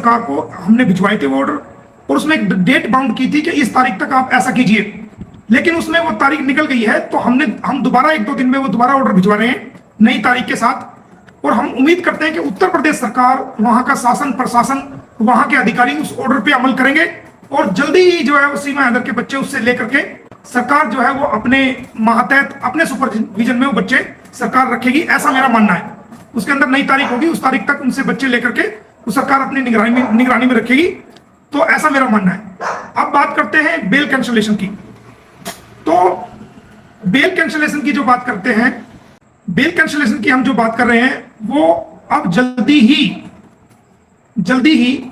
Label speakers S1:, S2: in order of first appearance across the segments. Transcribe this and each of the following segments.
S1: सरकार को हमने भिजवाए थे वो ऑर्डर, और उसमें एक डेट बाउंड की थी कि इस तारीख तक आप ऐसा कीजिए, लेकिन उसमें वो तारीख निकल गई है। तो हम दोबारा 1-2 दिन में वो दोबारा ऑर्डर भिजवा रहे हैं नई तारीख के साथ, और हम उम्मीद करते हैं कि उत्तर प्रदेश सरकार, वहां का शासन प्रशासन, वहां के अधिकारी उस ऑर्डर पे अमल करेंगे, और जल्दी ही जो है वो सीमा हैदर के बच्चे उससे लेकर के सरकार जो है वो अपने मातहत अपने सुपरविजन में वो बच्चे सरकार रखेगी, ऐसा मेरा मानना है। उसके अंदर नई तारीख होगी, उस तारीख तक उनसे बच्चे लेकर के वो सरकार अपनी निगरानी में रखेगी, तो ऐसा मेरा मानना है। अब बात करते हैं बेल कैंसलेशन की। तो बेल कैंसलेशन की जो बात करते हैं, बेल कैंसलेशन की हम जो बात कर रहे हैं वो अब जल्दी ही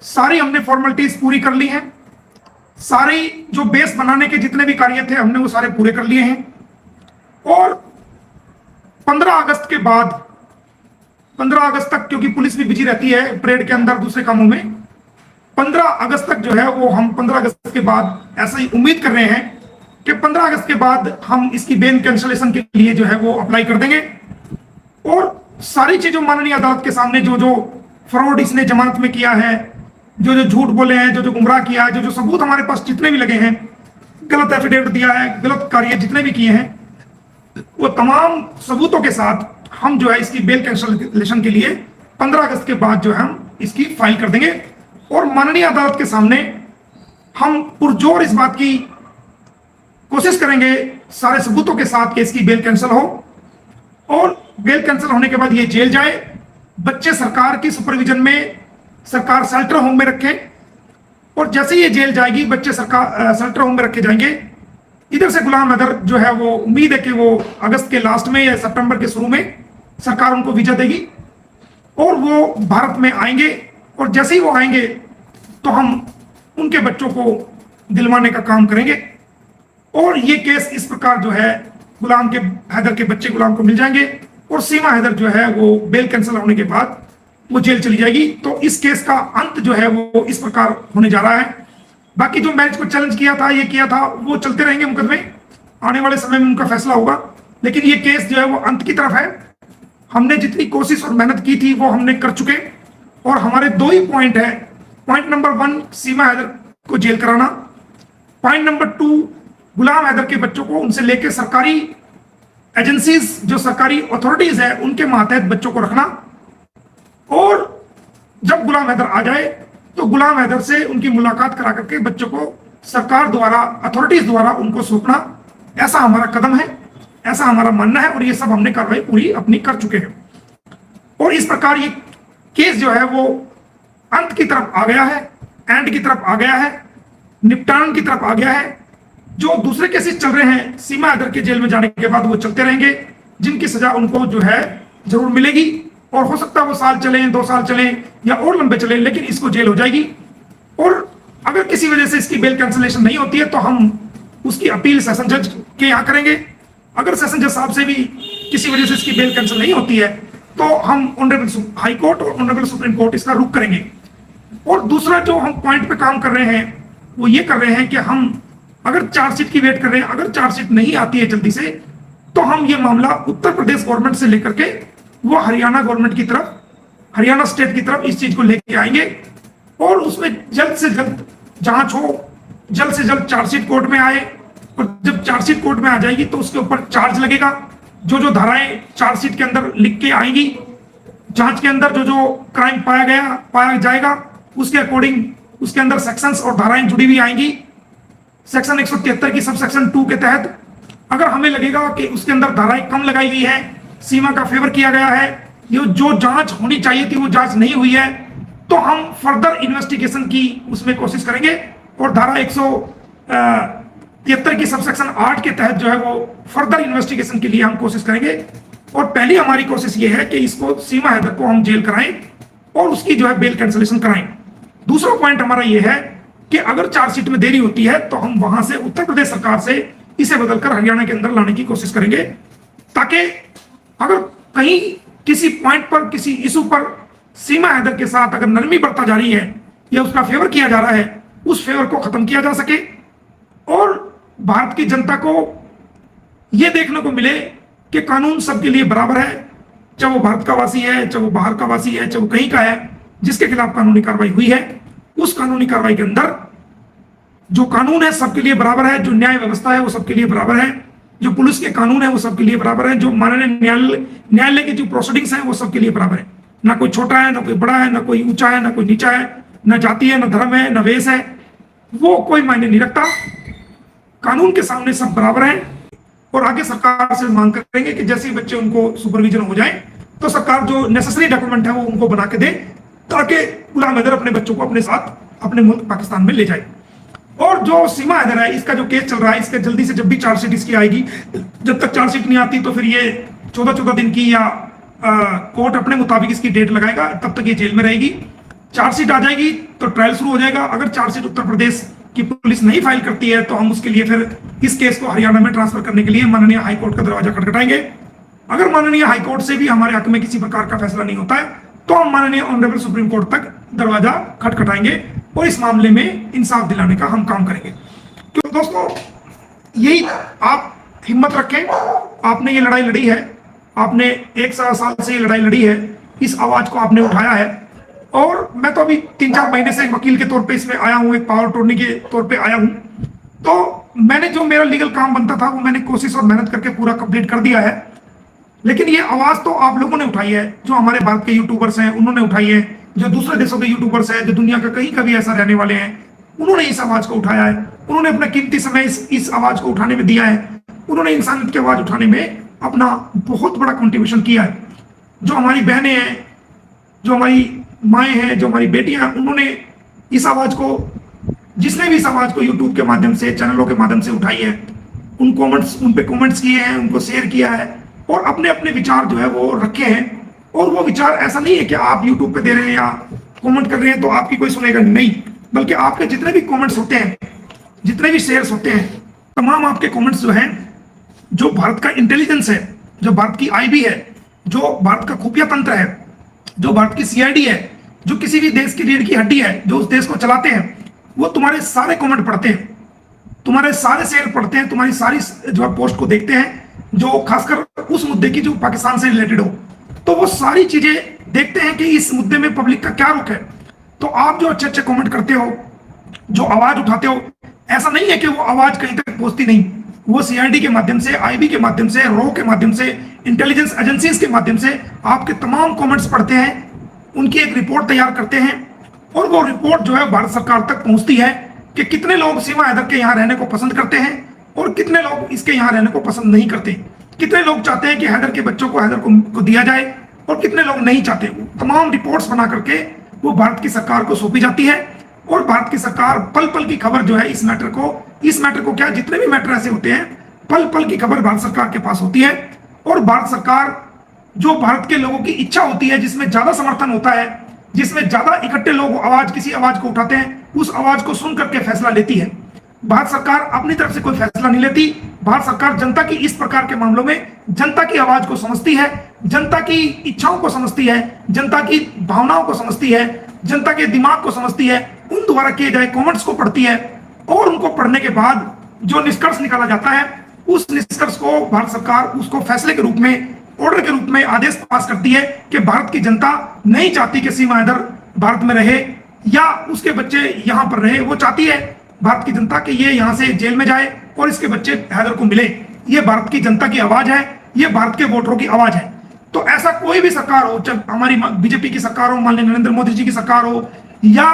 S1: सारी हमने फॉर्मेलिटीज पूरी कर ली हैं। सारी जो बेस बनाने के जितने भी कार्य थे हमने वो सारे पूरे कर लिए हैं, और 15 अगस्त के बाद, 15 अगस्त तक, क्योंकि पुलिस भी बिजी रहती है परेड के अंदर दूसरे कामों में, 15 अगस्त तक जो है वो हम 15 अगस्त के बाद ऐसा ही उम्मीद कर रहे हैं कि 15 अगस्त के बाद हम इसकी बेल कैंसलेशन के लिए जो है वो अप्लाई कर देंगे, और सारी चीजों माननीय अदालत के सामने जो फ्रॉड इसने जमानत में किया है, जो झूठ बोले हैं, जो गुमराह किया है, जो सबूत हमारे पास जितने भी लगे हैं, गलत एफिडेविट दिया है, गलत कार्य जितने भी किए हैं, वो तमाम सबूतों के साथ हम जो है इसकी बेल कैंसलेशन के लिए 15 अगस्त के बाद जो है हम इसकी फाइल कर देंगे, और माननीय अदालत के सामने हम पुरजोर इस बात की कोशिश करेंगे सारे सबूतों के साथ कि इसकी बेल कैंसिल हो, और बेल कैंसिल होने के बाद ये जेल जाए, बच्चे सरकार की सुपरविजन में, सरकार शेल्टर होम में रखे, और जैसे ये जेल जाएगी बच्चे सरकार शेल्टर होम में रखे जाएंगे। इधर से गुलाम हैदर जो है वो उम्मीद है कि वो अगस्त के लास्ट में या सितंबर के शुरू में सरकार उनको वीजा देगी, और वो भारत में आएंगे, और जैसे ही वो आएंगे तो हम उनके बच्चों को दिलवाने का काम करेंगे, और ये केस इस प्रकार जो है गुलाम के हैदर के बच्चे गुलाम को मिल जाएंगे, और सीमा हैदर जो है वो बेल कैंसिल होने के बाद वो जेल चली जाएगी। तो इस केस का अंत जो है वो इस प्रकार होने जा रहा है। बाकी जो मैरिज को चैलेंज किया था, ये किया था, वो चलते रहेंगे मुकदमे, आने वाले समय में उनका फैसला होगा, लेकिन ये केस जो है वो अंत की तरफ है। हमने जितनी कोशिश और मेहनत की थी वो हमने कर चुके, और हमारे 2 ही पॉइंट है। पॉइंट नंबर 1 सीमा हैदर को जेल कराना, पॉइंट नंबर 2 गुलाम हैदर के बच्चों को उनसे लेके सरकारी एजेंसीज, जो सरकारी अथॉरिटीज है, उनके मातहत बच्चों को रखना, और जब गुलाम हैदर आ जाए तो गुलाम हैदर से उनकी मुलाकात करा करके बच्चों को सरकार द्वारा, अथॉरिटीज द्वारा उनको सौंपना, ऐसा हमारा कदम है, ऐसा हमारा मानना है, और ये सब हमने कार्रवाई पूरी अपनी कर चुके हैं। और इस प्रकार ये केस जो है वो अंत की तरफ आ गया है, एंड की तरफ आ गया है, निपटान की तरफ आ गया है। जो दूसरे केसेस चल रहे हैं सीमा हैदर के जेल में जाने के बाद वो चलते रहेंगे, जिनकी सजा उनको जो है जरूर मिलेगी, और हो सकता है वो साल चले, 2 साल चले, या और लंबे चले, लेकिन इसको जेल हो जाएगी। और अगर किसी वजह से इसकी बेल कैंसलेशन नहीं होती है तो हम उसकी अपील सेशन जज के यहाँ करेंगे। अगर सेशन जज साहब से भी किसी वजह से इसकी बेल कैंसिल नहीं होती है तो हम ऑनरेबल हाई कोर्ट और ऑनरेबल सुप्रीम कोर्ट इसका रुख करेंगे। और दूसरा जो हम पॉइंट पे काम कर रहे हैं वो ये कर रहे हैं कि हम अगर चार्जशीट की वेट कर रहे हैं, अगर चार्जशीट नहीं आती है जल्दी से, तो हम ये मामला उत्तर प्रदेश गवर्नमेंट से लेकर के वो हरियाणा गवर्नमेंट की तरफ, हरियाणा स्टेट की तरफ इस चीज को लेके आएंगे, और उसमें जल्द से जल्द जांच हो, जल्द से जल्द चार्जशीट कोर्ट में आए, और जब चार्जशीट कोर्ट में आ जाएगी तो उसके ऊपर चार्ज लगेगा। जो धाराएं चार्जशीट के अंदर लिख के आएंगी, जांच के अंदर जो क्राइम पाया जाएगा, उसके अकॉर्डिंग उसके अंदर सेक्शंस और धाराएं जुड़ी हुई आएंगी। सेक्शन 173 की सब सेक्शन 2 के तहत अगर हमें लगेगा कि उसके अंदर धाराएं कम लगाई गई है, सीमा का फेवर किया गया है, ये जो जांच होनी चाहिए थी वो जांच नहीं हुई है, तो हम फर्दर इन्वेस्टिगेशन की उसमें कोशिश करेंगे, और धारा 173 की सबसेक्शन 8 के तहत जो है वो फर्दर इन्वेस्टिगेशन के लिए हम कोशिश करेंगे। और पहली हमारी कोशिश ये है कि इसको सीमा हैदर को हम जेल कराएं और उसकी जो है बेल कैंसिलेशन कराएं। दूसरा पॉइंट हमारा ये है कि अगर चार्जशीट में देरी होती है तो हम वहां से उत्तर प्रदेश सरकार से इसे बदलकर हरियाणा के अंदर लाने की कोशिश करेंगे, ताकि अगर कहीं किसी पॉइंट पर, किसी इशू पर सीमा हैदर के साथ अगर नरमी बरता जा रही है या उसका फेवर किया जा रहा है, उस फेवर को खत्म किया जा सके, और भारत की जनता को यह देखने को मिले कि कानून सबके लिए बराबर है, चाहे वो भारत का वासी है, चाहे वो बाहर का वासी है, चाहे वो कहीं का है, जिसके खिलाफ कानूनी कार्रवाई हुई है, उस कानूनी कार्रवाई के अंदर जो कानून है सबके लिए बराबर है, जो न्याय व्यवस्था है वो सबके लिए बराबर है, जो पुलिस के कानून है वो सबके लिए बराबर है, जो माननीय न्यायालय की जो प्रोसीडिंग्स है वो सबके लिए बराबर है। ना कोई छोटा है, ना कोई बड़ा है, ना कोई ऊंचा है, ना कोई नीचा है, ना जाति है, ना धर्म है, ना वेश है, वो कोई मायने नहीं रखता। कानून के सामने सब बराबर हैं। और आगे सरकार से मांग करेंगे कि जैसे ही बच्चे उनको सुपरविजन हो जाए तो सरकार जो नेसेसरी डॉक्यूमेंट है वो उनको बना के दे, ताकि गुलाम हैदर अपने बच्चों को अपने साथ अपने मुल्क पाकिस्तान में ले जाए। और जो सीमा हैदर है, इसका जो केस चल रहा है, इसके जल्दी से जब भी चार्जशीट इसकी आएगी, जब तक चार्जशीट नहीं आती तो फिर ये 14-14 दिन की या कोर्ट अपने मुताबिक इसकी डेट लगाएगा, तब तक ये जेल में रहेगी। चार्जशीट आ जाएगी तो ट्रायल शुरू हो जाएगा। अगर चार्जशीट उत्तर प्रदेश की पुलिस नहीं फाइल करती है तो हम उसके लिए फिर इस केस को हरियाणा में ट्रांसफर करने के लिए माननीय हाईकोर्ट का दरवाजा खटखटाएंगे। अगर माननीय हाईकोर्ट से भी हमारे हक में किसी प्रकार का फैसला नहीं होता है तो हम माननीय ऑनरेबल सुप्रीम कोर्ट तक दरवाजा खटखटाएंगे और इस मामले में इंसाफ दिलाने का हम काम करेंगे। तो दोस्तों, यही आप हिम्मत रखें। आपने ये लड़ाई लड़ी है, आपने 1 साल से ये लड़ाई लड़ी है, इस आवाज को आपने उठाया है। और मैं तो अभी 3-4 महीने से एक वकील के तौर पे इसमें आया हूं, एक पावर अटॉर्नी के तौर पे आया हूं। तो मैंने जो मेरा लीगल काम बनता था वो मैंने कोशिश और मेहनत करके पूरा कंप्लीट कर दिया है। लेकिन ये आवाज तो आप लोगों ने उठाई है, जो हमारे भारत के यूट्यूबर्स हैं उन्होंने उठाई है, जो दूसरे देशों के यूट्यूबर्स हैं, जो दुनिया का कहीं का भी ऐसा रहने वाले हैं, उन्होंने इस आवाज को उठाया है। उन्होंने अपना कीमती समय इस आवाज को उठाने में दिया है। उन्होंने इंसानियत की आवाज उठाने में अपना बहुत बड़ा कंट्रीब्यूशन किया है। जो हमारी बहनें हैं, जो हमारी माएँ हैं, जो हमारी बेटियां हैं, उन्होंने इस आवाज को, जिसने भी इस आवाज को यूट्यूब के माध्यम से, चैनलों के माध्यम से उठाई है, उन पे कमेंट्स किए हैं, उनको शेयर किया है और अपने अपने विचार जो है वो रखे हैं। और वो विचार ऐसा नहीं है कि आप यूट्यूब पे दे रहे हैं या कमेंट कर रहे हैं तो आपकी कोई सुनेगा नहीं, बल्कि आपके जितने भी कमेंट्स होते हैं, जितने भी शेयर्स होते हैं, तमाम आपके कमेंट्स जो हैं, जो भारत का इंटेलिजेंस है, जो भारत की आईबी है, जो भारत का खुफिया तंत्र है, जो भारत की सीआईडी है, जो किसी भी देश की रीढ़ की हड्डी है, जो उस देश को चलाते हैं, वो तुम्हारे सारे कमेंट पढ़ते हैं, तुम्हारे सारे शेयर पढ़ते हैं, तुम्हारी सारी जो है पोस्ट को देखते हैं, जो खासकर उस मुद्दे की जो पाकिस्तान से रिलेटेड हो, तो वो सारी चीजें देखते हैं कि इस मुद्दे में पब्लिक का क्या रुख है। तो आप जो अच्छे अच्छे कमेंट करते हो, जो आवाज उठाते हो, ऐसा नहीं है कि वो आवाज कहीं तक पहुंचती नहीं। वो सीआईडी के माध्यम से, आईबी के माध्यम से, रॉ के माध्यम से, इंटेलिजेंस एजेंसीज के माध्यम से आपके तमाम कमेंट्स पढ़ते हैं, उनकी एक रिपोर्ट तैयार करते हैं और वो रिपोर्ट जो है भारत सरकार तक पहुंचती है कि कितने लोग सीमा हैदर के यहाँ रहने को पसंद करते हैं और कितने लोग इसके यहाँ रहने को पसंद नहीं करते, कितने लोग चाहते हैं कि हैदर के बच्चों को हैदर को दिया जाए और कितने लोग नहीं चाहते। तमाम रिपोर्ट्स बना करके वो भारत की सरकार को सौंपी जाती है और भारत की सरकार पल पल की खबर जो है इस मैटर को क्या, जितने भी मैटर ऐसे होते हैं, पल पल की खबर भारत सरकार के पास होती है। और भारत सरकार जो भारत के लोगों की इच्छा होती है, जिसमें ज्यादा समर्थन होता है, जिसमें ज्यादा इकट्ठे लोग किसी आवाज को उठाते हैं, उस आवाज को सुन करके फैसला लेती है। भारत सरकार अपनी तरफ से कोई फैसला नहीं लेती। भारत सरकार जनता की इस प्रकार के मामलों में जनता की आवाज को समझती है, जनता की इच्छाओं को समझती है, जनता की भावनाओं को समझती है, जनता के दिमाग को समझती है, उन द्वारा किए जाए कमेंट्स को पढ़ती है और उनको पढ़ने के बाद जो निष्कर्ष निकाला जाता है, उस निष्कर्ष को भारत सरकार उसको फैसले के रूप में, ऑर्डर के रूप में आदेश पास करती है कि भारत की जनता नहीं चाहती कि सीमा हैदर भारत में रहे या उसके बच्चे यहां पर रहे। वो चाहती है भारत की जनता कि ये यहां से जेल में जाए और इसके बच्चे हैदर को मिले। ये भारत की जनता की आवाज है, ये भारत के वोटरों की आवाज है। तो ऐसा कोई भी सरकार हो, चाहे हमारी बीजेपी की सरकार हो, माननीय नरेंद्र मोदी जी की सरकार हो या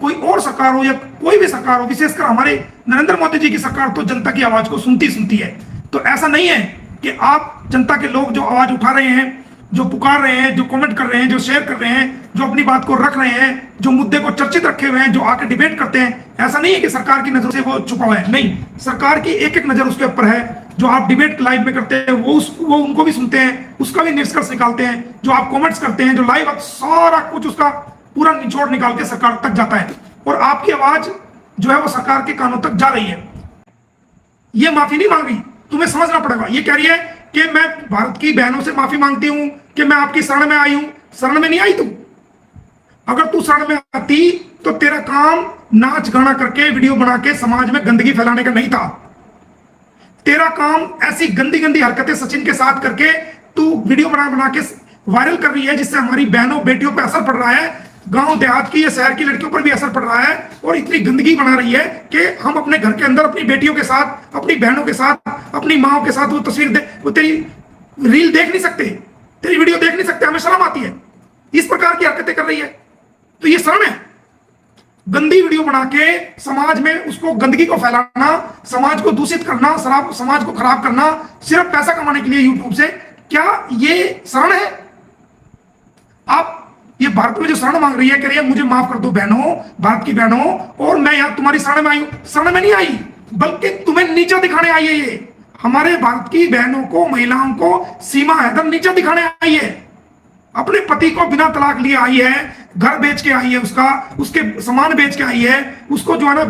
S1: कोई और सरकार हो या कोई भी सरकार हो, विशेषकर हमारे नरेंद्र मोदी जी की सरकार तो जनता की आवाज को सुनती है। तो ऐसा नहीं है कि आप जनता के लोग जो आवाज उठा रहे हैं, जो पुकार रहे हैं, जो कमेंट कर रहे हैं, जो शेयर कर रहे हैं, जो अपनी बात को रख रहे हैं, जो मुद्दे को चर्चित रखे हुए हैं, जो आके डिबेट करते हैं, ऐसा नहीं है कि सरकार की नजर से वो छुपा हुआ है। नहीं, सरकार की एक एक नजर उसके ऊपर है। जो आप डिबेट लाइव में करते हैं वो उनको भी सुनते हैं, उसका भी निष्कर्ष निकालते हैं। जो आप कमेंट्स करते हैं, जो लाइव, आप सारा कुछ उसका पूरा निचोड़ निकाल के सरकार तक जाता है और आपकी आवाज जो है वो सरकार के कानों तक जा रही है। ये माफी नहीं मांग रही, तुम्हें समझना पड़ेगा। ये कह रही है कि मैं भारत की बहनों से माफी मांगती हूं कि मैं आपकी शरण में आई हूं। शरण में नहीं आई तू। अगर तू शरण में आती तो तेरा काम नाच गाना करके, वीडियो बना के समाज में गंदगी फैलाने का नहीं था। तेरा काम ऐसी गंदी गंदी हरकतें सचिन के साथ करके तू वीडियो बना के वायरल कर रही है, जिससे हमारी बहनों बेटियों पर असर पड़ रहा है। गांव देहात की या शहर की लड़कियों पर भी असर पड़ रहा है और इतनी गंदगी बना रही है कि हम अपने घर के अंदर अपनी बेटियों के साथ, अपनी बहनों के साथ, अपनी माओ के साथ वो तस्वीर वो तेरी रील देख नहीं सकते, तेरी वीडियो देख नहीं सकते, हमें शर्म आती है। इस प्रकार की हरकतें कर रही है तो ये शर्म है। गंदी वीडियो बना के समाज में उसको गंदगी को फैलाना, समाज को दूषित करना, समाज को खराब करना सिर्फ पैसा कमाने के लिए यूट्यूब से, क्या ये शरण है? आप ये भारत में जो शरण मांग रही है, कह रही है मुझे माफ कर दो बहनों, भारत की बहनों, और मैं यहां तुम्हारी शरण में आई हूं। शरण में नहीं आई, बल्कि तुम्हें नीचा दिखाने आई है। ये हमारे भारत की बहनों को, महिलाओं को सीमा हैदर नीचा दिखाने आई है। अपने पति को बिना तलाक लिए आई है, घर बेच के आई है, उसके सामान बेच के आई है, उसको जो है ना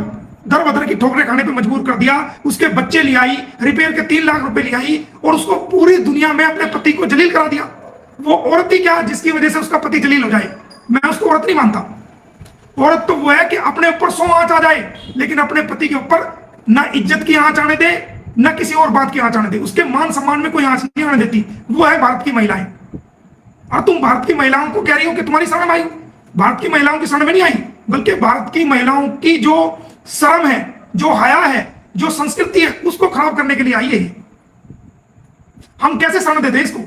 S1: दर बदर की ठोकरें खाने पे मजबूर कर दिया, उसके बच्चे ले आई, रिपेयर के 3 लाख रुपए ले आई और उसको पूरी दुनिया में अपने पति को जलील करा दिया। वो औरत ही क्या जिसकी वजह से उसका पति जलील हो जाए? मैं उसको औरत नहीं मानता। औरत तो वो है कि अपने ऊपर 100 आंच आ जाए, लेकिन अपने पति के ऊपर ना इज्जत की आंच आने दे, ना किसी और बात की आंच आने दे, उसके मान सम्मान में कोई आंच नहीं आने देती। वो है भारत की महिलाएं। और तुम भारत की महिलाओं को कह रही हो कि तुम्हारी शरण आई। भारत की महिलाओं की शरण में नहीं आई, बल्कि भारत की महिलाओं की जो शर्म है, जो हया है, जो संस्कृति है, उसको खराब करने के लिए आई है। हम कैसे शरण देते इसको?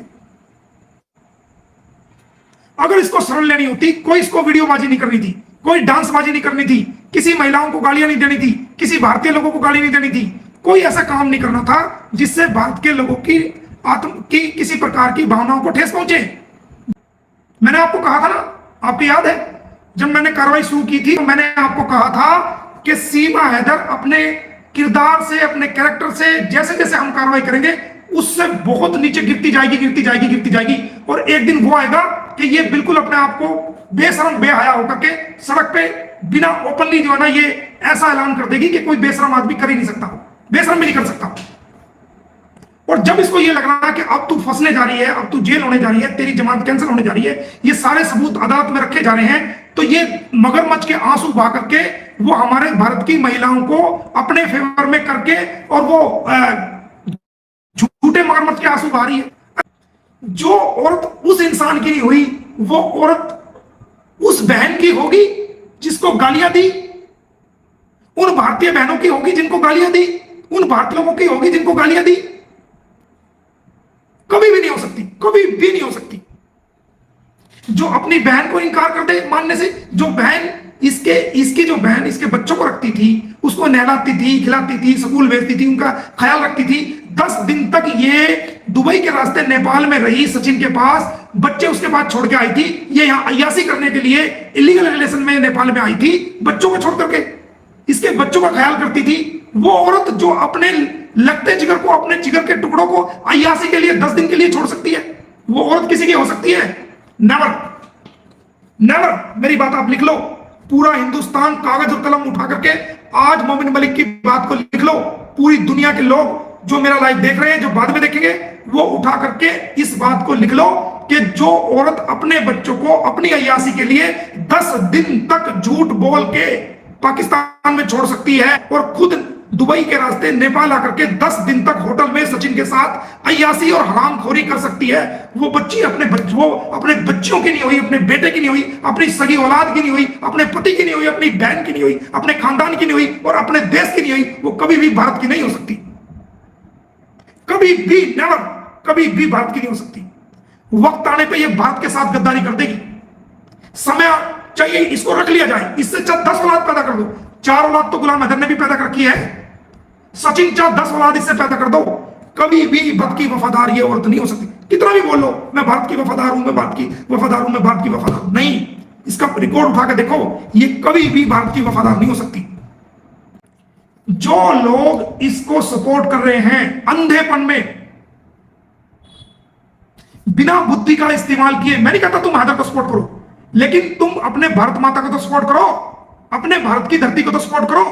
S1: अगर इसको शरण लेनी होती, कोई इसको वीडियोबाजी नहीं करनी थी, कोई डांसबाजी नहीं करनी थी, किसी महिलाओं को गालियां नहीं देनी थी, किसी भारतीय लोगों को गाली नहीं देनी थी, कोई ऐसा काम नहीं करना था जिससे भारत के लोगों की आत्म की किसी प्रकार की भावनाओं को ठेस पहुंचे। मैंने आपको कहा था ना, आपको याद है जब मैंने कार्रवाई शुरू की थी तो मैंने आपको कहा था कि सीमा हैदर अपने किरदार से, अपने कैरेक्टर से जैसे जैसे हम कार्रवाई करेंगे उससे बहुत नीचे गिरती जाएगी, गिरती जाएगी, गिरती जाएगी। और एक दिन वो आएगा कि ये बिल्कुल अपने आप को बेशरम बेहया होकर के सड़क पे बिना ओपनली जो है ना ये ऐसा ऐलान कर देगी कि कोई बेशरम आदमी कर ही नहीं सकता, बेशरम भी नहीं कर सकता। और जब इसको ये लग रहा है कि अब तू फंसने जा रही है, अब तू जेल होने जा रही है, तेरी जमानत कैंसिल होने जा रही है, ये सारे सबूत अदालत में रखे जा रहे हैं, तो ये मगरमच्छ के आंसू बहा करके वो हमारे भारत की महिलाओं को अपने फेवर में करके और वो झूठे मगरमच्छ के आंसू बहा रही है। जो औरत उस इंसान की नहीं हुई, वो औरत उस बहन की होगी जिसको गालियां दी, उन भारतीय बहनों की होगी जिनको गालियां दी, उन भारतीय लोगों की होगी जिनको गालियां दी। कभी भी नहीं हो सकती, कभी भी नहीं हो सकती। जो अपनी बहन को इनकार कर दे मानने से, जो बहन इसकी जो बहन इसके बच्चों को रखती थी, उसको नहलाती थी, खिलाती थी, स्कूल भेजती थी, उनका ख्याल रखती थी, 10 दिन तक ये दुबई के रास्ते नेपाल में रही, सचिन के पास, बच्चे उसके बाद छोड़ के आई थी। ये यहाँ अय्यासी करने के लिए इलीगल रिलेशन में नेपाल में आई थी, बच्चों को छोड़ करके इसके बच्चों का ख्याल करती थी। वो औरत जो अपने लगते जिगर को, अपने जिगर के टुकड़ों को अय्यासी के लिए 10 दिन के लिए छोड़ सकती है, वो औरत किसी की हो सकती है? Never, never. मेरी बात आप लिख लो, पूरा हिंदुस्तान कागज और कलम उठा करके आज मोमिन मलिक की बात को लिख लो। पूरी दुनिया के लोग जो मेरा लाइव देख रहे हैं, जो बाद में देखेंगे, वो उठा करके इस बात को लिख लो कि जो औरत अपने बच्चों को अपनी अय्यासी के लिए 10 दिन तक झूठ बोल के पाकिस्तान में छोड़ सकती है और खुद दुबई के रास्ते नेपाल आकर के 10 दिन तक होटल में सचिन के साथ अय्यासी और हरामखोरी कर सकती है, वो बच्ची अपने बच्चियों की नहीं हुई, अपने बेटे की नहीं हुई, अपनी सगी औलाद की नहीं हुई, अपने पति की नहीं हुई, अपनी बहन की नहीं हुई, अपने खानदान की नहीं हुई और अपने देश की नहीं हुई, वो कभी भी भारत की नहीं हो सकती। कभी भी, नेवर, कभी भी भारत की नहीं हो सकती। वक्त आने पे ये भारत के साथ गद्दारी कर देगी। समय चाहिए इसको रख लिया जाए, इससे 10 औलाद पैदा कर दो। 4 औलाद तो गुलाम हैदर ने भी पैदा कर रखी है, सचिन चाह 10 औलाद इससे पैदा कर दो। कभी भी भारत की वफादार ये औरत नहीं हो सकती। कितना भी बोल लो मैं भारत की वफादार हूं, मैं भारत की वफादार हूं, मैं भारत की वफादार हूं, नहीं, इसका रिकॉर्ड उठा के देखो, ये कभी भी भारत की वफादार नहीं हो सकती। जो लोग इसको सपोर्ट कर रहे हैं अंधेपन में, बिना बुद्धि का इस्तेमाल किए, मैं नहीं कहता तुम हैदर को सपोर्ट करो, लेकिन तुम अपने भारत माता को तो सपोर्ट करो, अपने भारत की धरती को तो सपोर्ट करो।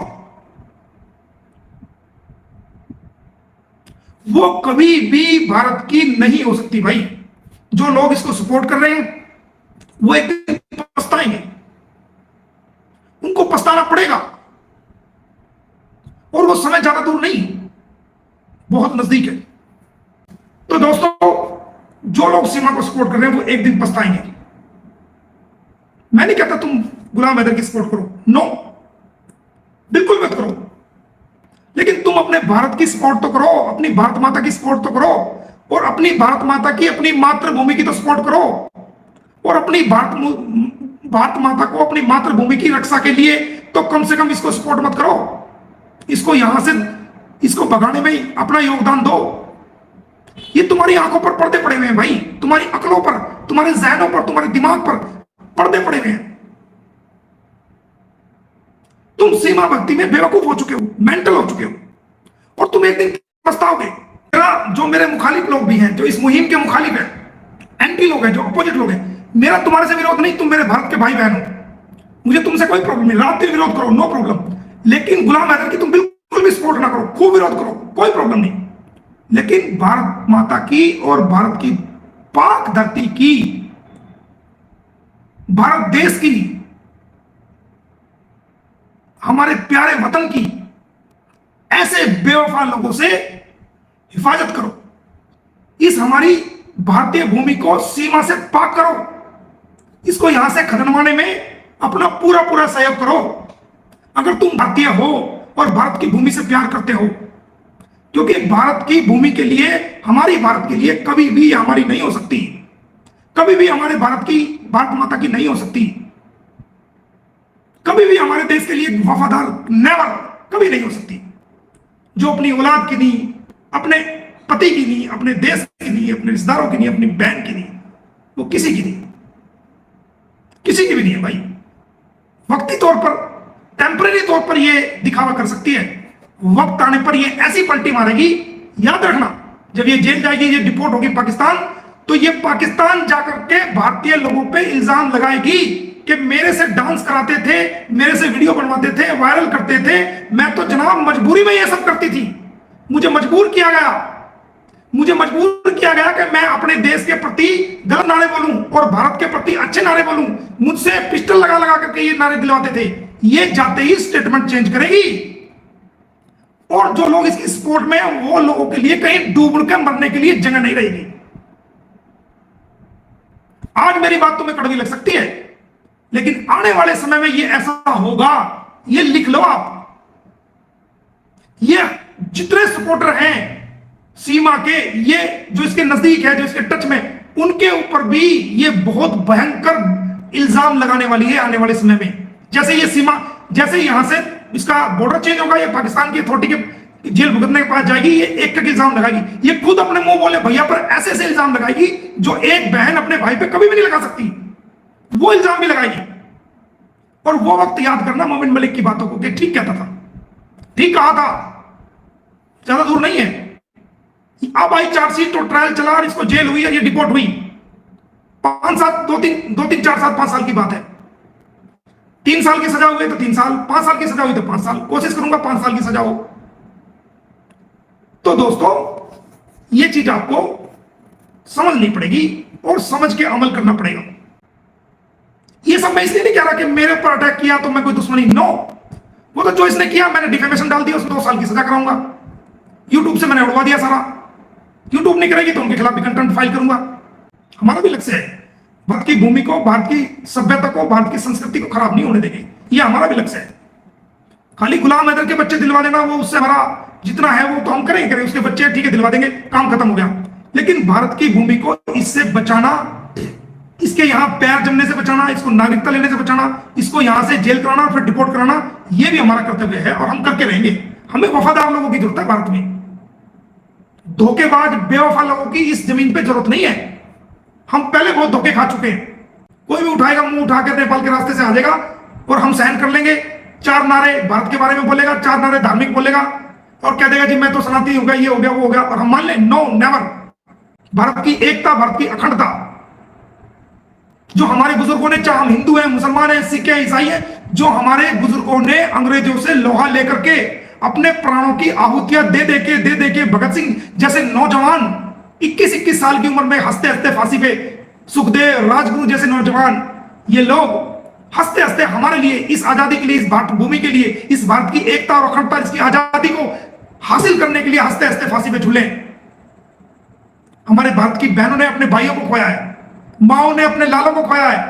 S1: वो कभी भी भारत की नहीं हो सकती भाई। जो लोग इसको सपोर्ट कर रहे हैं वो एक दिन पछताएंगे, उनको पछताना पड़ेगा और वो समय ज्यादा दूर नहीं, बहुत नजदीक है। तो दोस्तों, जो लोग सीमा को सपोर्ट कर रहे हैं वो एक दिन पछताएंगे, मैं नहीं कहता तुम गुलाम हैदर की सपोर्ट करो, नो, बिल्कुल मत करो, लेकिन तुम अपने भारत की सपोर्ट तो करो, अपनी भारत माता की सपोर्ट तो करो, और अपनी भारत माता की, अपनी मातृभूमि की तो सपोर्ट करो, और अपनी भारत माता को, अपनी मातृभूमि की रक्षा के लिए तो कम से कम इसको सपोर्ट मत करो, इसको यहां से, इसको भगाने में अपना योगदान दो। ये तुम्हारी आंखों पर पर्दे पड़े हुए हैं भाई, तुम्हारी अकलों पर, तुम्हारे जहनों पर, तुम्हारे दिमाग पर पर्दे पड़े हुए हैं। तुम सीमा भक्ति में बेवकूफ हो चुके हो, मेंटल हो चुके हो, और तुम एक दिन पछताओगे। जो मेरे मुखालिफ लोग भी हैं, जो इस मुहिम के मुखालिफ है, एंटी लोग हैं, जो अपोजिट लोग हैं, मेरा तुम्हारे से विरोध नहीं, तुम मेरे भारत के भाई बहन हो, मुझे तुमसे कोई प्रॉब्लम नहीं, रात दिन विरोध करो, नो प्रॉब्लम, लेकिन गुलाम हैदर की तुम बिल्कुल भी सपोर्ट ना करो, खूब विरोध करो, कोई प्रॉब्लम नहीं, लेकिन भारत माता की और भारत की पाक धरती की, भारत देश की, हमारे प्यारे वतन की ऐसे बेवफा लोगों से हिफाजत करो। इस हमारी भारतीय भूमि को सीमा से पाक करो, इसको यहां से खदनवाने में अपना पूरा पूरा सहयोग करो। अगर तुम भारतीय हो और भारत की भूमि से प्यार करते हो, क्योंकि भारत की भूमि के लिए, हमारी भारत के लिए कभी भी हमारी नहीं हो सकती, कभी भी हमारे भारत माता की नहीं हो सकती, कभी भी हमारे देश के लिए वफादार नेवर, कभी नहीं हो सकती। जो अपनी औलाद की नहीं, अपने पति की नहीं, अपने देश की नहीं, अपने रिश्तेदारों की नहीं, अपनी बहन की नहीं, वो किसी की नहीं, किसी की भी नहीं है भाई। वक्ती तौर पर, टेम्परेरी तौर पर ये दिखावा कर सकती है, वक्त आने पर ये ऐसी पलटी मारेगी, याद रखना, जब ये जेल जाएगी, ये डिपोर्ट होगी पाकिस्तान, तो ये पाकिस्तान जाकर के भारतीय लोगों पे इल्जाम लगाएगी कि मेरे से डांस कराते थे, मेरे से वीडियो बनवाते थे, वायरल करते थे, मैं तो जनाब मजबूरी में ये सब करती थी, मुझे मजबूर किया गया, मुझे मजबूर किया गया कि मैं अपने देश के प्रति गलत नारे बोलूं और भारत के प्रति अच्छे नारे बोलूं। मुझसे पिस्टल लगा लगा करके ये नारे दिलवाते थे। ये जाते ही स्टेटमेंट चेंज करेगी, और जो लोग इसकी सपोर्ट में हैं, वो लोगों के लिए कहीं डूब के मरने के लिए जगह नहीं रहेगी। आज मेरी बात तुम्हें कड़वी लग सकती है, लेकिन आने वाले समय में ये ऐसा होगा, ये लिख लो आप। ये जितने सपोर्टर हैं सीमा के, ये जो इसके नजदीक है, जो इसके टच में, उनके ऊपर भी ये बहुत भयंकर इल्जाम लगाने वाली है आने वाले समय में। जैसे ये सीमा, जैसे यहां से इसका बॉर्डर चेंज होगा, ये पाकिस्तान की अथॉरिटी के जेल भुगतने के पास जाएगी, ये एक एक इल्जाम लगाएगी। ये खुद अपने मुंह बोले भैया पर ऐसे ऐसे इल्जाम लगाएगी जो एक बहन अपने भाई पे कभी भी नहीं लगा सकती, वो इल्जाम भी लगाएगी। और वो वक्त याद करना मोमिन मलिक की बातों को, कि ठीक कहता था, ठीक कहा था, ज्यादा दूर नहीं है। अब आई चार्जशीट और ट्रायल चला और इसको जेल हुई है, ये डिपोर्ट हुई, 5 साल, 2-3 4 साल 5 साल की बात है। 3 साल की सजा हुई तो 3 साल, 5 साल की सजा हुई तो 5 साल, कोशिश करूंगा 5 साल की सजा हो। तो दोस्तों, ये चीज आपको समझनी पड़ेगी और समझ के अमल करना पड़ेगा। ये सब मैं इसलिए नहीं कह रहा कि मेरे ऊपर अटैक किया तो मैं कोई दुश्मनी, नो, वो तो जो इसने किया, मैंने डिफेमेशन डाल दिया, उसमें 2 साल की सजा कराऊंगा। यूट्यूब से मैंने उड़वा दिया सारा, यूट्यूब नहीं करेगी तो उनके खिलाफ भी कंटेंट फाइल करूंगा। हमारा भी लक्ष्य है भारत की भूमि को, भारत की सभ्यता को, भारत की संस्कृति को खराब नहीं होने देंगे, ये हमारा भी लक्ष्य है। खाली गुलाम हैदर के बच्चे दिलवा देना, वो उससे हमारा जितना है वो तो हम करेंगे, उसके बच्चे ठीक है दिलवा देंगे, काम खत्म हो गया। लेकिन भारत की भूमि को इससे बचाना, इसके यहां पैर जमने से बचाना, इसको नागरिकता लेने से बचाना, इसको यहां से जेल कराना और फिर डिपोर्ट कराना, यह भी हमारा कर्तव्य है और हम करके रहेंगे। हमें वफादार लोगों की जरूरत है भारत में, धोखेबाज बेवफा लोगों की इस जमीन पे जरूरत नहीं है। हम पहले बहुत धोखे खा चुके हैं। कोई भी उठाएगा, मुंह उठा के नेपाल के रास्ते से आ जाएगा और हम सहन कर लेंगे। 4 नारे भारत के बारे में बोलेगा, 4 नारे धार्मिक बोलेगा और कह देगा जी मैं तो सनातनी हो गया, ये हो गया, वो हो गया, और हम मान लें, नो, नेवर। भारत की एकता, भारत की अखंडता, जो हमारे बुजुर्गों ने, चाहे हम हिंदू हैं, मुसलमान हैं, सिख हैं, ईसाई हैं, जो हमारे बुजुर्गों ने अंग्रेजों से लोहा लेकर के अपने प्राणों की आहुतियां दे दे के भगत सिंह जैसे नौजवान 21-21 साल की उम्र में हंसते हंसते फांसी पे, सुखदेव, राजगुरु जैसे नौजवान, ये लोग हंसते हंसते हमारे लिए, इस आजादी के लिए, इस भारत भूमि के लिए, इस भारत की एकता और अखंडता, इसकी आजादी को हासिल करने के लिए हंसते हंसते फांसी पे झूले। हमारे भारत की बहनों ने अपने भाइयों को खोया है, माओ ने अपने लालों को खोया है,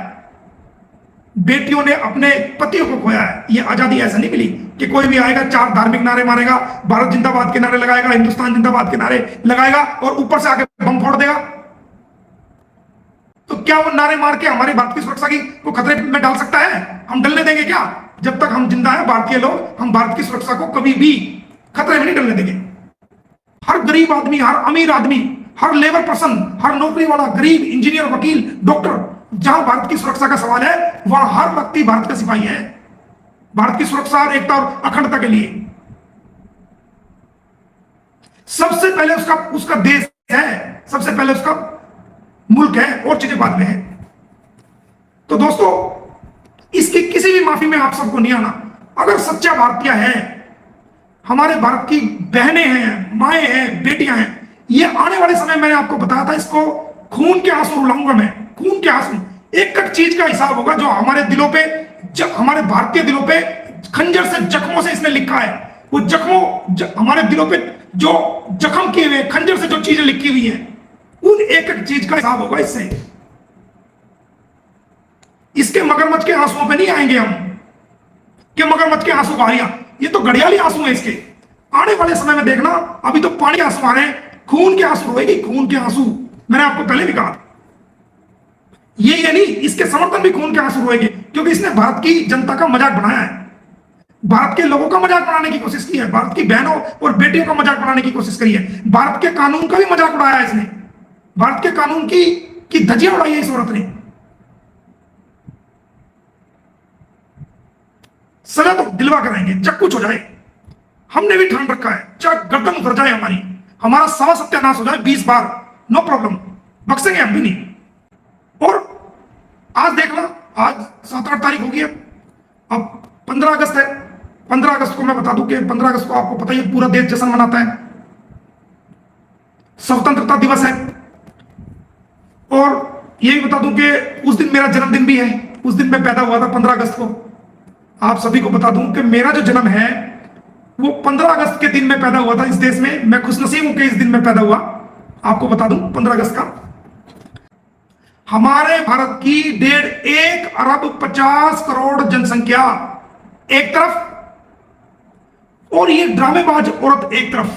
S1: बेटियों ने अपने पतियों को खोया है। ये आजादी ऐसे नहीं मिली कि कोई भी आएगा, चार धार्मिक नारे मारेगा, भारत जिंदाबाद के नारे लगाएगा, हिंदुस्तान जिंदाबाद के नारे लगाएगा और ऊपर से आके बम फोड़ देगा। तो क्या वो नारे मार के हमारी भारत की सुरक्षा की को खतरे में डाल सकता है? हम डलने देंगे क्या? जब तक हम जिंदा हैं भारतीय लोग, हम भारत की सुरक्षा को कभी भी खतरे में नहीं डलने देंगे। हर गरीब आदमी, हर अमीर आदमी, हर लेबर पर्सन, हर नौकरी वाला, गरीब, इंजीनियर, वकील, डॉक्टर, जहां भारत की सुरक्षा का सवाल है वहां हर व्यक्ति भारत का सिपाही है, भारत की सुरक्षा और एकता और अखंडता के लिए। सबसे पहले उसका देश है, सबसे पहले उसका मुल्क है, और चीजें बाद में है। तो दोस्तों, इसकी किसी भी माफी में आप सबको नहीं आना। अगर सच्चा भारतीय है, हमारे भारत की बहनें हैं, माएं हैं, बेटियां हैं, ये आने वाले समय मैंने आपको बताया था, इसको खून के आंसू रुलाऊंगा मैं, खून के आंसू। एक एक चीज का हिसाब होगा जो हमारे दिलों पे, हमारे भारतीय दिलों पे खंजर से, जख्मों से इसने लिखा है। वो हमारे दिलों पे जो जख्म किए हुए, खंजर से जो चीजें लिखी हुई है, उन एक एक चीज का हिसाब होगा इससे। इसके मगरमच्छ के आंसुओं पे नहीं आएंगे हम कि मगरमच्छ के आंसू बाहरिया, ये तो घड़ियाली आंसू है इसके। आने वाले समय में देखना, अभी तो पानी के आंसू आ रहे हैं, खून के आंसू रोएगी, खून के आंसू। मैंने आपको पहले भी कहा, ये नहीं, इसके समर्थन भी खून के आंसू रोएंगे, क्योंकि इसने भारत की जनता का मजाक बनाया है, भारत के लोगों का मजाक बनाने की कोशिश की है, भारत की बहनों और बेटियों का मजाक बनाने की कोशिश करी है, भारत के कानून का भी मजाक उड़ाया है इसने, भारत के कानून की धज्जियां उड़ाई है इस औरत ने। सजा तो दिलवा कराएंगे, जब कुछ हो जाए। हमने भी ठान रखा है, चाहे गर्दन उतर जाए हमारी, हमारा सवा सत्यानाश हो जाए 20 बार, नो प्रॉब्लम, बख्शेंगे हम भी नहीं। और आज देख लो, आज 7-8 तारीख हो गई है, अब 15 अगस्त है। 15 अगस्त को मैं बता दूं कि 15 अगस्त को आपको पता ही है पूरा देश जश्न मनाता है, स्वतंत्रता दिवस है। और ये भी बता दूं कि उस दिन मेरा जन्मदिन भी है, उस दिन मैं पैदा हुआ था 15 अगस्त को। आप सभी को बता दूं कि मेरा जो जन्म है वो 15 अगस्त के दिन में पैदा हुआ था इस देश में। मैं खुशनसीब हूं कि इस दिन में पैदा हुआ। आपको बता दूं 15 अगस्त का हमारे भारत की 1.5 अरब 50 करोड़ जनसंख्या एक तरफ, और ये ड्रामेबाज औरत एक तरफ,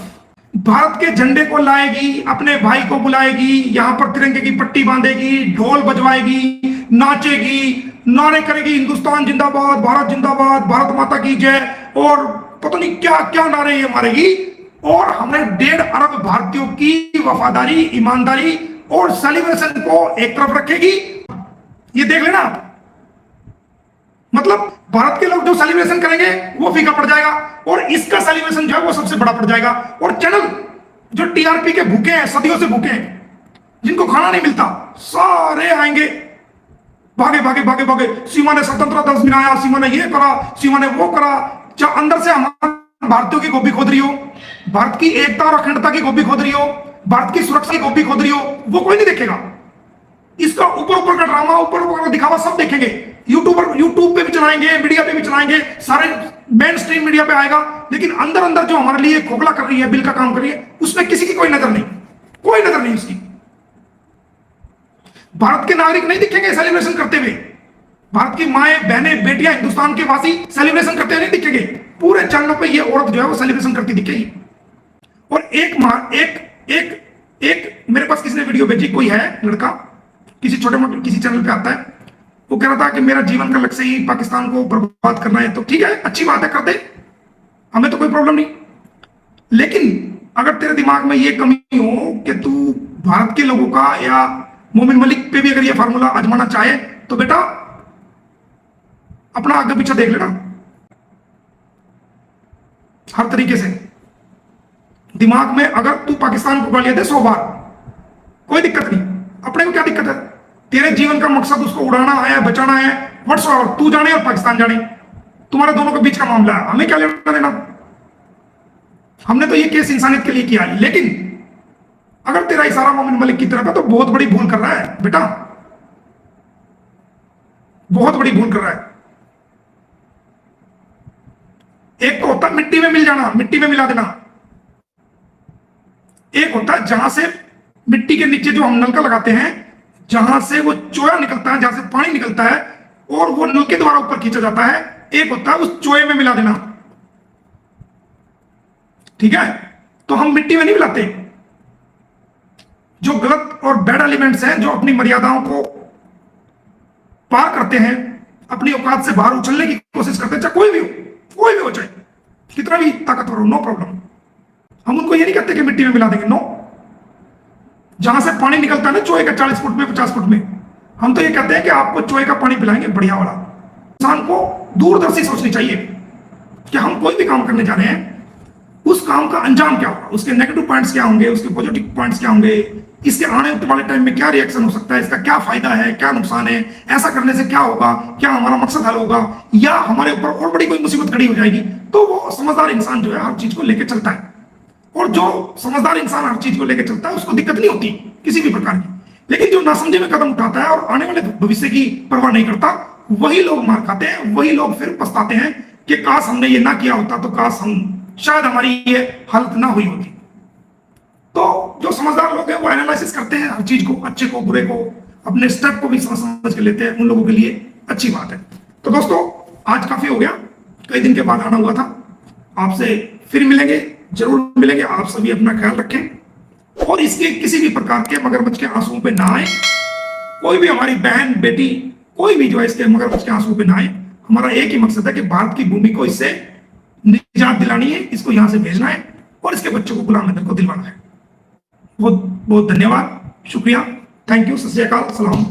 S1: भारत के झंडे को लाएगी, अपने भाई को बुलाएगी, यहां पर तिरंगे की पट्टी बांधेगी, ढोल बजवाएगी, नाचेगी, नारे करेगी, हिंदुस्तान जिंदाबाद, भारत जिंदाबाद, भारत माता की जय, और पता नहीं क्या क्या नारे ये मारेगी। और हमारे 1.5 अरब भारतीयों की वफादारी, ईमानदारी और सेलिब्रेशन को एक तरफ रखेगी। ये देख लेना, मतलब भारत के लोग जो सेलिब्रेशन करेंगे वो फीका पड़ जाएगा, और इसका सेलिब्रेशन जो है वो सबसे बड़ा पड़ जाएगा। और चैनल जो टीआरपी के भूखे हैं, सदियों से भूखे हैं, जिनको खाना नहीं मिलता, सारे आएंगे, भागे भागे भागे भागे, सीमा ने स्वतंत्रता दिवस मनाया, सीमा ने ये करा, सीमा ने वो करा। चाहे अंदर से हमारे भारतीयों की गोभी खोद रही हो, भारत की एकता और अखंडता की गोभी खोद रही हो, भारत की सुरक्षा की गोभी खोद रही हो, वो कोई नहीं देखेगा। इसका ऊपर ऊपर का ड्रामा, ऊपर ऊपर का दिखावा सब देखेंगे। यूट्यूब पे भी चलाएंगे, मीडिया पे भी चलाएंगे, सारे मेन स्ट्रीम मीडिया पे आएगा, लेकिन अंदर अंदर जो हमारे लिए खोखला कर रही है, बिल का काम कर रही है, उसमें किसी की कोई नजर नहीं, कोई नजर नहीं उसकी। भारत के नागरिक नहीं दिखेंगे सेलिब्रेशन करते हुए, भारत की माएं, बहनें, बेटियां, हिंदुस्तान के वासी सेलिब्रेशन करते हुए नहीं दिखेंगे। पूरे चैनलों पे ये औरत जो है वो सेलिब्रेशन करती दिखेगी। और एक मेरे पास किसी ने वीडियो भेजी, कोई है लड़का, किसी छोटे मोटे किसी चैनल पे आता है, वो कह रहा था कि मेरा जीवन का लक्ष्य ही पाकिस्तान को बर्बाद करना है। तो ठीक है, अच्छी बात है, कर दे, हमें तो कोई प्रॉब्लम नहीं। लेकिन अगर तेरे दिमाग में ये कमी हो कि तू भारत के लोगों का या मोमिन मलिक पे भी अगर ये फार्मूला आजमाना चाहे, तो बेटा अपना आगे पीछे देख लेना, हर तरीके से। दिमाग में अगर तू पाकिस्तान को गालियां दे 100 बार, कोई दिक्कत नहीं, अपने को क्या दिक्कत है? तेरे जीवन का मकसद उसको उड़ाना है, बचाना है, व्हाट्सएवर, तू जाने और पाकिस्तान जाने, तुम्हारे दोनों के बीच का मामला है, हमें क्या लेना देना। हमने तो ये केस इंसानियत के लिए किया है। लेकिन अगर तेरा इशारा मोमिन मलिक की तरफ है तो बहुत बड़ी भूल कर रहा है बेटा, बहुत बड़ी भूल कर रहा है। एक तो होता है मिट्टी में मिल जाना, मिट्टी में मिला देना, एक होता है जहां से मिट्टी के नीचे जो हम नलका लगाते हैं, जहां से वो चोया निकलता है, जहां से पानी निकलता है, और वो नल के द्वारा ऊपर खींचा जाता है, एक होता है उस चोए में मिला देना। ठीक है, तो हम मिट्टी में नहीं मिलाते। जो गलत और बैड एलिमेंट्स हैं, जो अपनी मर्यादाओं को पार करते हैं, अपनी औकात से बाहर उछलने की कोशिश करते हैं, चाहे कोई भी हो, चाहे कितना भी ताकतवर हो, नो प्रॉब्लम। हम उनको ये नहीं कहते कि मिट्टी में मिला देंगे, नो। जहां से पानी निकलता है ना चोए का 40 फुट में, 50 फुट में, हम तो ये कहते हैं कि आपको चोए का पानी पिलाएंगे बढ़िया वाला। इंसान को दूरदर्शी सोचनी चाहिए कि हम कोई भी काम करने जा रहे हैं, उस काम का अंजाम क्या होगा, उसके नेगेटिव पॉइंट्स क्या होंगे, उसके पॉजिटिव पॉइंट्स क्या होंगे, इसके आने वाले टाइम में क्या रिएक्शन हो सकता है, इसका क्या फायदा है, क्या नुकसान है, ऐसा करने से क्या होगा, क्या हमारा मकसद हल होगा, या हमारे ऊपर और बड़ी कोई मुसीबत खड़ी हो जाएगी। तो वो समझदार इंसान जो है हर चीज को लेकर चलता है, और जो समझदार इंसान हर चीज को लेकर चलता है उसको दिक्कत नहीं होती किसी भी प्रकार की। लेकिन जो नासमझी में कदम उठाता है और आने वाले भविष्य की परवाह नहीं करता, वही लोग मार खाते हैं, वही लोग फिर पछताते हैं कि काश हमने ये ना किया होता, तो काश हम शायद हमारी ये हालत ना हुई होती। तो जो समझदार लोग हैं वो एनालिसिस करते हैं हर चीज को, अच्छे को बुरे को, अपने स्टेप को भी समझ के लेते हैं, उन लोगों के लिए अच्छी बात है। तो दोस्तों आज काफी हो गया, कई दिन के बाद आना हुआ था, आपसे फिर मिलेंगे, जरूर मिलेंगे। आप सभी अपना ख्याल रखें और इसके किसी भी प्रकार के मगरमच्छ के आंसुओं पे ना आए। कोई भी हमारी बहन बेटी कोई भी जो है इसके मगरमच्छ के आंसुओं पे ना आए। हमारा एक ही मकसद है कि भारत की भूमि को इससे निजात दिलानी है, इसको यहां से भेजना है और इसके बच्चों को गुलाम नजर को दिलवाना है। बहुत बहुत धन्यवाद, शुक्रिया, थैंक यू, सत श्री अकाल, सलाम।